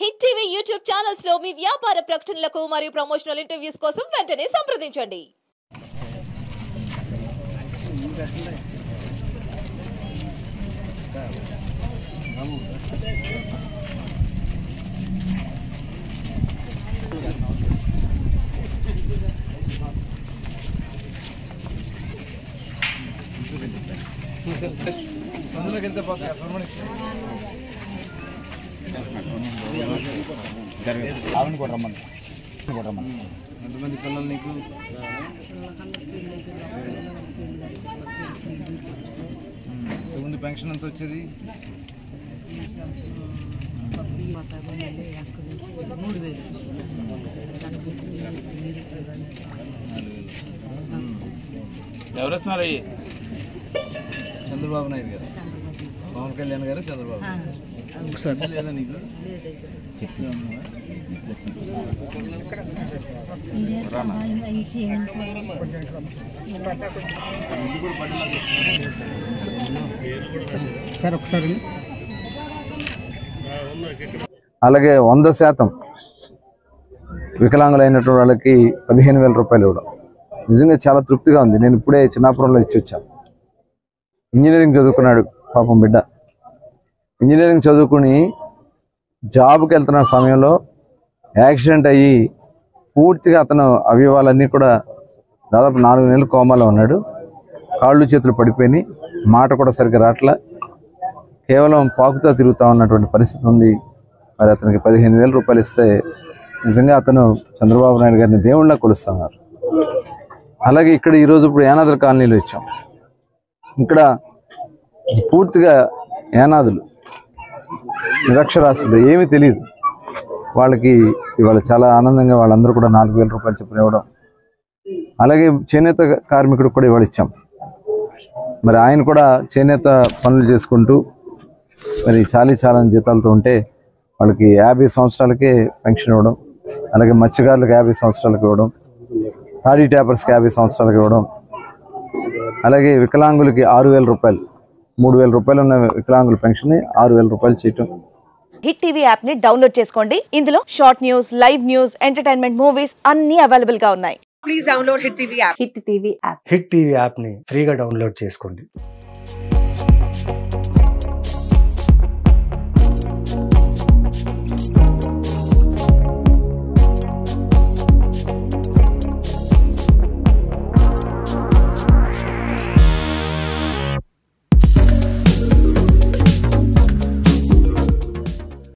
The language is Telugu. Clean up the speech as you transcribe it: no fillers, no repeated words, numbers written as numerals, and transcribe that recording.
హిట్ టీవీ యూట్యూబ్ ఛానల్స్ లో మీ వ్యాపార ప్రకటనలకు మరియు ప్రమోషనల్ ఇంటర్వ్యూస్ కోసం వెంటనే సంప్రదించండి. ఎంతమంది పిల్లలు నీకు? ముందు పెన్షన్ ఎంత వచ్చేది? ఎవరు వస్తున్నారు? చంద్రబాబు నాయుడు గారు, పవన్ కళ్యాణ్ గారు, చంద్రబాబు ఒకసారి లేదా నీకు? అలాగే 100% వికలాంగులైనటువంటి వాళ్ళకి 15,000 రూపాయలు ఇవ్వడం నిజంగా చాలా తృప్తిగా ఉంది. నేను ఇప్పుడే చిన్నాపురంలో ఇచ్చి వచ్చాను. ఇంజనీరింగ్ చదువుకున్నాడు పాపం బిడ్డ. ఇంజనీరింగ్ చదువుకుని జాబ్కి వెళ్తున్న సమయంలో యాక్సిడెంట్ అయ్యి పూర్తిగా అతను అవయవాలన్నీ కూడా దాదాపు 4 నెలలు కోమాలో ఉన్నాడు. కాళ్ళు చేతులు పడిపోయినాయి, మాట కూడా సరిగ్గా రావట్లా, కేవలం పాకుతో తిరుగుతూ ఉన్నటువంటి పరిస్థితి ఉంది. మరి అతనికి 15,000 రూపాయలు ఇస్తే నిజంగా అతను చంద్రబాబు నాయుడు గారిని దేవుళ్ళ కొలుస్తున్నారు. అలాగే ఇక్కడ ఈరోజు ఇప్పుడు యానాదుల కాలనీలో ఇచ్చాం. ఇక్కడ పూర్తిగా యానాదులు నిరక్షరాస్యులు, ఏమీ తెలియదు వాళ్ళకి. ఇవాళ చాలా ఆనందంగా వాళ్ళందరూ కూడా 4,000 రూపాయలు చొప్పున ఇవ్వడం. అలాగే చేనేత కార్మికుడు కూడా ఇవాళ ఇచ్చాం. మరి ఆయన కూడా చేనేత పనులు చేసుకుంటూ మరి చాలని జీతాలతో ఉంటే వాళ్ళకి 50 సంవత్సరాలకే పెన్షన్ ఇవ్వడం. అలాగే మత్స్యకారులకు 50 సంవత్సరాలకు ఇవ్వడం, తాడీ ట్యాపర్స్కి 50 సంవత్సరాలకు ఇవ్వడం. అలాగే వికలాంగులకి 6,000 రూపాయలు, 3,000 రూపాయలు ఉన్న వికలాంగుల పెన్షన్ 6,000 రూపాయలు చేయటం. హిట్ టీవీ యాప్ ని డౌన్లోడ్ చేసుకోండి. ఇందులో short news, live news, entertainment movies అన్ని అవైలబుల్ గా ఉన్నాయి. Please download hit TV app. Hit TV app ని ఫ్రీగా డౌన్లోడ్ చేసుకోండి.